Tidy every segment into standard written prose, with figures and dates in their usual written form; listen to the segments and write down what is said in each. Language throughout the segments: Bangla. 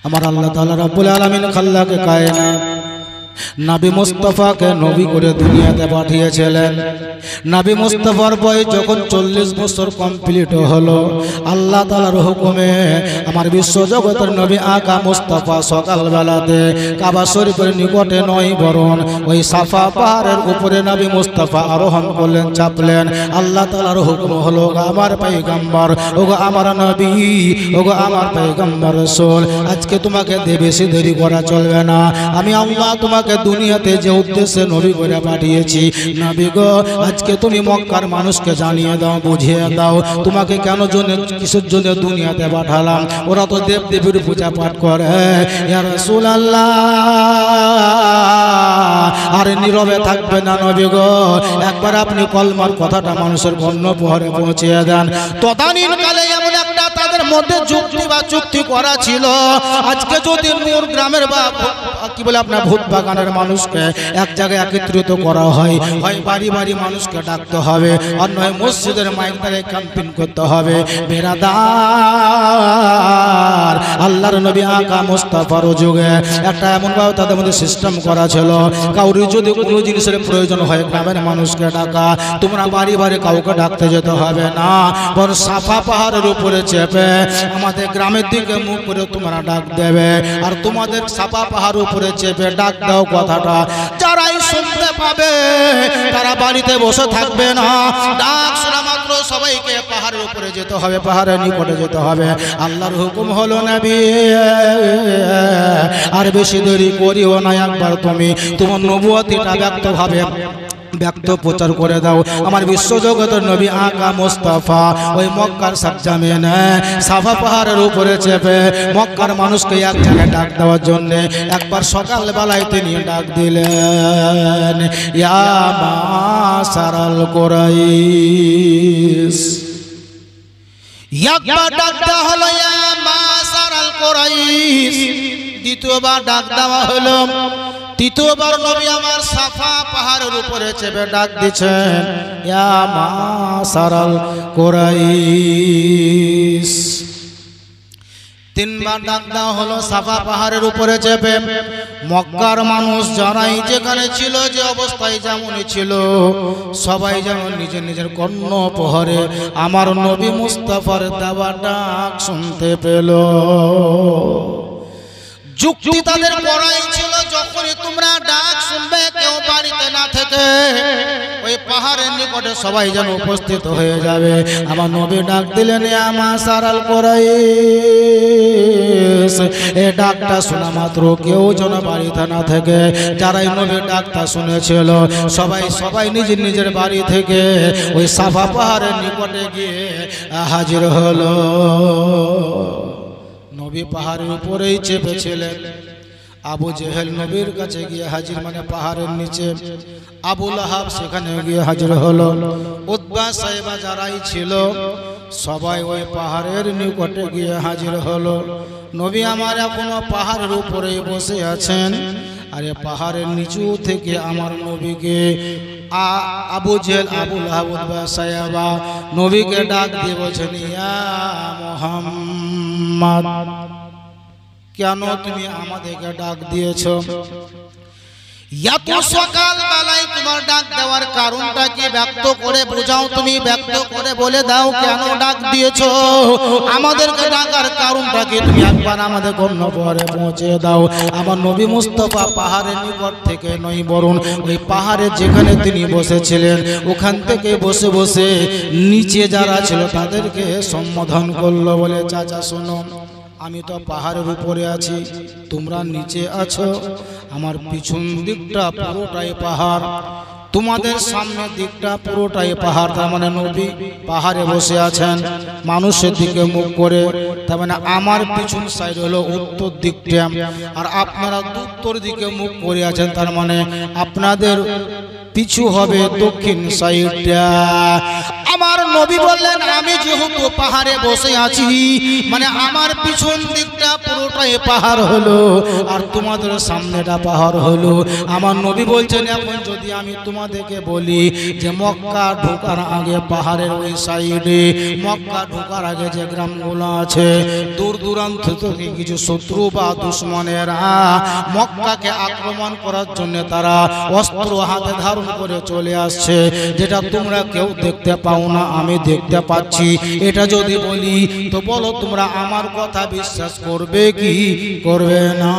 আমার আল্লাহ তাআলা রব্বুল আলামিন খাল্লাকে কায়নাত নবী মুস্তাফাকে নবী করে দুনিয়াতে পাঠিয়েছিলেন। নবী মুস্তাফার বয়স যখন 40 বছর কমপ্লিট হলো, আল্লাহ তাআলার হুকুমে আমার বিশ্বজগতের নবী আকা মুস্তাফা সকালবেলাতে কাবা শরীফের নিকটে নয় বরং ওই সাফা পাহাড়ের উপরে নবী মুস্তাফা আরোহণ করলেন, চাপলেন। আল্লাহ তাআলার হুকুম হলো, আমার পয়গম্বর, ওগো আমার নবী, ওগো আমার পয়গম্বর রাসূল, আজকে তোমাকে বেশি দেরি করা চলবে না। আমি আল্লাহ তোমাকে দুনিয়াতে যে উদ্দেশ্যে নবী করে পাঠিয়েছি, নবী গো আজকে তুমি মক্কার মানুষকে জানিয়ে দাও, বুঝিয়ে দাও তোমাকে কেন জন্য, কিসের জন্য দুনিয়াতে পাঠালাম। ওরা তো দেব দেবীর পূজা পাঠ করে। ইয়া রাসূলুল্লাহ, আরে নীরবে থাকবে না নবী গো, একবার আপনি কলমার কথাটা মানুষের গণ্যপহরে পৌঁছিয়ে দেন। তদানীন কালে এমন একটা তাদের মধ্যে যুক্তি বা চুক্তি করা ছিল, আজকে যদি নূর গ্রামের বা কি বলে আপনার ভূত বাগানের মানুষকে এক জায়গায় একত্রিত করা হয়, হয় বাড়ি বাড়ি মানুষকে ডাকতে হবে, আর নয় মসজিদের মাইক দ্বারা ক্যাম্পেইন করতে হবে। বেরাদার, আল্লাহর নবী আকা মুস্তাফার যুগে একটা এমনভাবে তাদের মধ্যে সিস্টেম করা ছিল, কাউরি যদি কোনো জিনিসের প্রয়োজন হয় গ্রামের মানুষকে ডাকা, তোমরা বাড়ি বাড়ি কাউকে ডাকতে যেতে হবে না, বরং সাফা পাহাড়ের উপরে চেপে আমাদের গ্রামের দিকে মুখ করে তোমরা ডাক দেবে। আর তোমাদের সাফা পাহাড় উপরে চেপে ডাক দাও কথাটা যারাই শুনতে পাবে তারা বাড়িতে বসে থাকবে না, ডাক শোনা মাত্র সবাইকে পাহাড়ের উপরে যেতে হবে, পাহাড়ের নিকটে যেতে হবে। আল্লাহর হুকুম হলো নবী, আর বেশি দেরি করিও না, একবার তুমি তোমার নবুয়তিটা ব্যক্ত প্রচার করে দাও। আমার বিশ্বজগতের নবী আকা মুস্তাফা ওই মক্কার সাকজামিনে সাফা পাহাড়ের উপরে চেপে মক্কার মানুষকে এক জায়গায় ডাক দেওয়ার জন্য একবার সকালবেলায় তিনি ডাক দিলেন, ইয়া মাশারাল কুরাইশ। একবার ডাক দেওয়া হলো ইয়া মাশারাল কুরাইশ, দ্বিতীয়বার ডাক দেওয়া হলো, তৃতীয়বার নবী আমার সাফা পাহাড়ের উপরে চেপে ডাক দিচ্ছেন, ইয়া মাশারাল কুরাইশ। তিনবার ডাক দেওয়া হলো সাফা পাহাড়ের উপরে চেপে। মক্কার মানুষ যারাই যেখানে ছিল, যে অবস্থায় যেমনই ছিল, সবাই যেমন নিজের নিজের কর্ণপহরে আমার নবী মুস্তাফার দেওয়া ডাক শুনতে পেল। যুক্তি তাদের পড়াই ছিল, যখনই তোমরা ডাক শুনবে কেউ বাড়িতে না থেকে ওই পাহাড়ের নিকটে সবাই যেন উপস্থিত হয়ে যাবে। আমার নবী ডাক দিলেন, ইয়া মাশারাল কুরাইশ। এই ডাকটা শোনা মাত্র কেউ যেন বাড়িতে না থেকে, যারাই নবীর ডাকটা শুনেছিল সবাই নিজের নিজের বাড়ি থেকে ওই সাফা পাহাড়ের নিকটে গিয়ে হাজির হলো। নবী পাহাড়ের উপরেই চেপেছিলেন। আবু জেহেল নবীর কাছে গিয়ে হাজির, মানে পাহাড়ের নিচে। আবু লাহাব সেখানে গিয়ে হাজির হলো। উতবা সাইবা যারাই ছিল সবাই ওই পাহাড়ের নিকটে গিয়ে হাজির হলো। নবী আমার এখনো পাহাড়ের উপরেই বসে আছেন, আর পাহাড়ের নিচু থেকে আমার নবীকে আবু জেহেল, আবু লাহাব, উতবা সাইবা নবীকে ডাক দিয়ে বলছেন, ইয়া মুহাম্মদ, কেন তুমি আমাদেরকে ডাক দিয়েছো? এত সকাল বেলায় তোমার ডাক দেওয়ার কারণটা কি ব্যক্ত করে বোঝাও, তুমি ব্যক্ত করে বলে দাও কেন ডাক দিয়েছো, আমাদেরকে ডাকার কারণটা কি তুমি একবার আমাদের গণ্যপহরে পৌঁছে দাও। আমার নবী মুস্তাফা পাহাড়ের নিকট থেকে নয় বরং ওই পাহাড়ে যেখানে তিনি বসেছিলেন ওখান থেকে বসে বসে নিচে যারা ছিল তাদেরকে সম্বোধন করলো, বলে চাচা শোনো, আমি তো পাহাড়ের উপরে আছি, তোমরা নিচে আছো, আমার পিছন দিকটা পুরোটাই পাহাড়, তোমাদের সামনের দিকটা পুরোটাই পাহাড়। তার মানে নবী পাহাড়ে বসে আছেন মানুষের দিকে মুখ করে, তার মানে আমার পিছন সাইড হলো উত্তর দিকটা, আর আপনারা উত্তর দিকে মুখ করে আছেন, তার মানে আপনাদের পিছু হবে দক্ষিণ সাইডটা। আমার নবী বললেন আমি যেহেতু পাহাড়ে বসে আছি, মানে আমার পিছন দিকটা পুরোটাই পাহাড় হলো আর তোমাদের সামনেটা পাহাড় হলো। আমার নবী বলছেন এখন যদি আমি তোমাদেরকে বলি যে মক্কা ঢোকার আগে পাহাড়ের ওই সাইডে, মক্কা ঢোকার আগে যে গ্রামগুলো আছে, দূর দূরান্ত থেকে কিছু শত্রু বা দুশমনেরা মক্কাকে আক্রমণ করার জন্য তারা অস্ত্র হাতে ধারণ করে চলে আসছে, যেটা তোমরা কেউ দেখতে পাও না, আমি দেখতে পাচ্ছি। এটা যদি বলি তো বলো তোমরা আমার কথা বিশ্বাস করবে কি করবে না?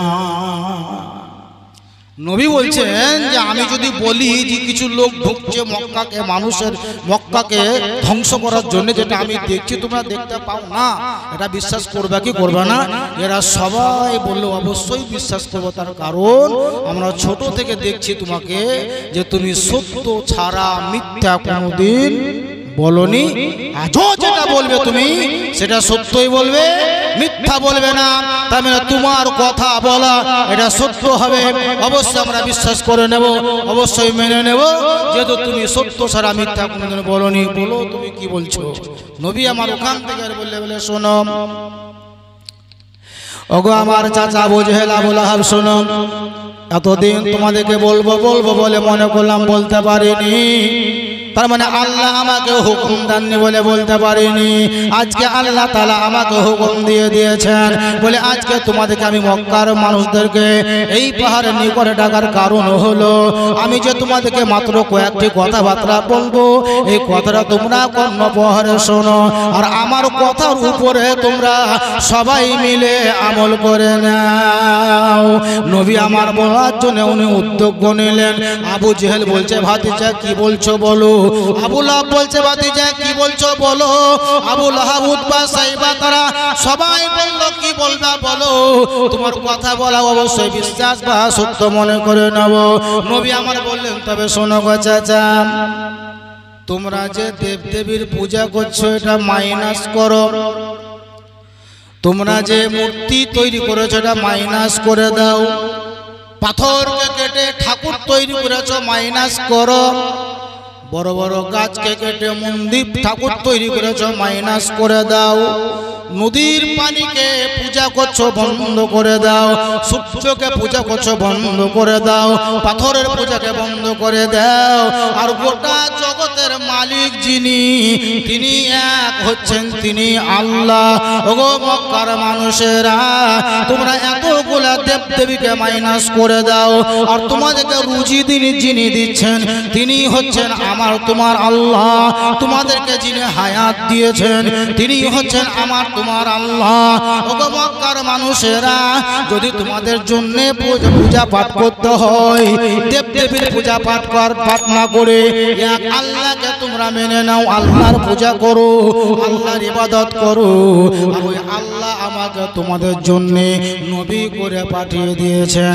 নবী বলছেন যে আমি যদি বলি যে কিছু লোক ঢুকছে মক্কাকে, মানুষের মক্কাকে ধ্বংস করার জন্য, যেটা আমি দেখছি তোমরা দেখতে পাও না, এটা বিশ্বাস করবে কি করবে না? এরা সবাই বললো অবশ্যই বিশ্বাস করবো, তার কারণ আমরা ছোট থেকে দেখছি তোমাকে যে তুমি সত্য ছাড়া মিথ্যা কোনোদিন বলনি। আজও যেটা বলবে তুমি সেটা সত্যই বলবে, মিথ্যা বলবে না। তার মানে তোমার কথা বলা এটা সত্য হবে, অবশ্যই আমরা বিশ্বাস করে নেব, অবশ্যই মেনে নেব, যেহেতু তুমি সত্য ছাড়া মিথ্যা কোনোদিন বলনি। বলো তুমি কি বলছো? নবী আমার ওখান থেকে বলে শোনো, ওগো আমার চাচা আবু জেহেল আবু লাহাব, শোনো, এতদিন তোমাদেরকে বলবো বলবো বলে মনে করলাম, বলতে পারিনি। তার মানে আল্লাহ আমাকে হুকুম দেননি বলে বলতে পারিনি। আজকে আল্লাহ তাআলা আমাকে হুকুম দিয়ে দিয়েছেন বলে আজকে তোমাদেরকে আমি মক্কার মানুষদেরকে এই পাহাড়ের নিকটে ডাকার কারণ হলো আমি যে তোমাদেরকে মাত্র কয়েকটি কথাবার্তা বলবো, এই কথাটা তোমরা কর্ণপহারে শোনো, আর আমার কথার উপরে তোমরা সবাই মিলে আমল করে নাও। নবী আমার বলার জন্য উনি উদ্যোগ নিলেন। আবু জেহেল বলছে ভাতিজা কি বলছো বলো। আবু লাহাব বলছে ভাতিজা কি বলছো বলো। আবু লাহাব, উতবা, সাইবা তারা সবাই বলল কি বলবা বলো, তোমার কথা বলা অবশ্যই বিশ্বাস বা সত্য মনে করে নেব। নবী আমার বললেন তবে শোনো গো চাচা, তোমরা যে দেবদেবীর পূজা করছো এটা মাইনাস করো, তোমরা যে মূর্তি তৈরি করেছো এটা মাইনাস করে দাও, পাথরকে কেটে ঠাকুর তৈরি করেছো মাইনাস করো, বড় বড় গাছকে কেটে মন্দির ঠাকুর তৈরি করেছো মাইনাস করে দাও, নদীর পানিকে পূজা করছো বন্ধ করে দাও, সূর্যকে পূজা করছো বন্ধ করে দাও, পাথরের পূজাকে বন্ধ করে দাও। আর গোটা জগতের মালিক যিনি, তিনি এক হচ্ছেন, তিনি আল্লাহ। ওগো মক্কার মানুষেরা, তোমরা এতগুলা দেবদেবীকে মাইনাস করে দাও, আর তোমাদেরকে রুজি যিনি দিচ্ছেন তিনি হচ্ছেন আমার তোমার আল্লাহ। তোমাদেরকে যিনি হায়াত দিয়েছেন তিনি হচ্ছেন আমার তোমার আল্লাহ। ওগো মক্কার মানুষেরা, যদি তোমাদের জন্য পূজা পাঠ করতে হয়, দেবদেবীর পূজা পাঠ না করে এক আল্লাহকে তোমরা মেনে নাও, আল্লাহর পূজা করো, আল্লাহর ইবাদত করো। আর ওই আল্লাহ আমাকে তোমাদের জন্য নবী করে পাঠিয়ে দিয়েছেন,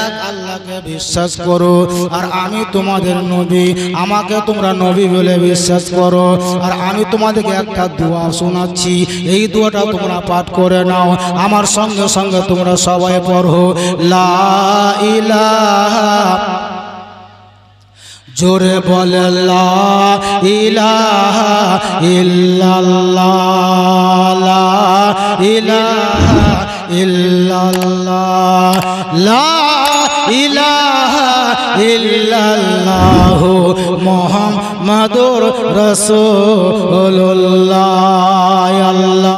এক আল্লাহকে বিশ্বাস করো, আর আমি তোমাদের নবী, আমাকে তোমরা নবী বলে বিশ্বাস করো। আর আমি তোমাদেরকে একটা দোয়া শোনাচ্ছি, এই দোয়াটা তোমরা পাঠ করে নাও, আমার সঙ্গে সঙ্গে তোমরা সবাই পড়ো, লা ইলাহা, জোরে বলে লা ইলাহা ইল্লাল্লাহ, লা ইলাহা ইল্লাল্লাহ, লা ইলাহা ইল্লাল্লাহু মুহাম্মাদুর রাসূলুল্লাহ। আল্লাহ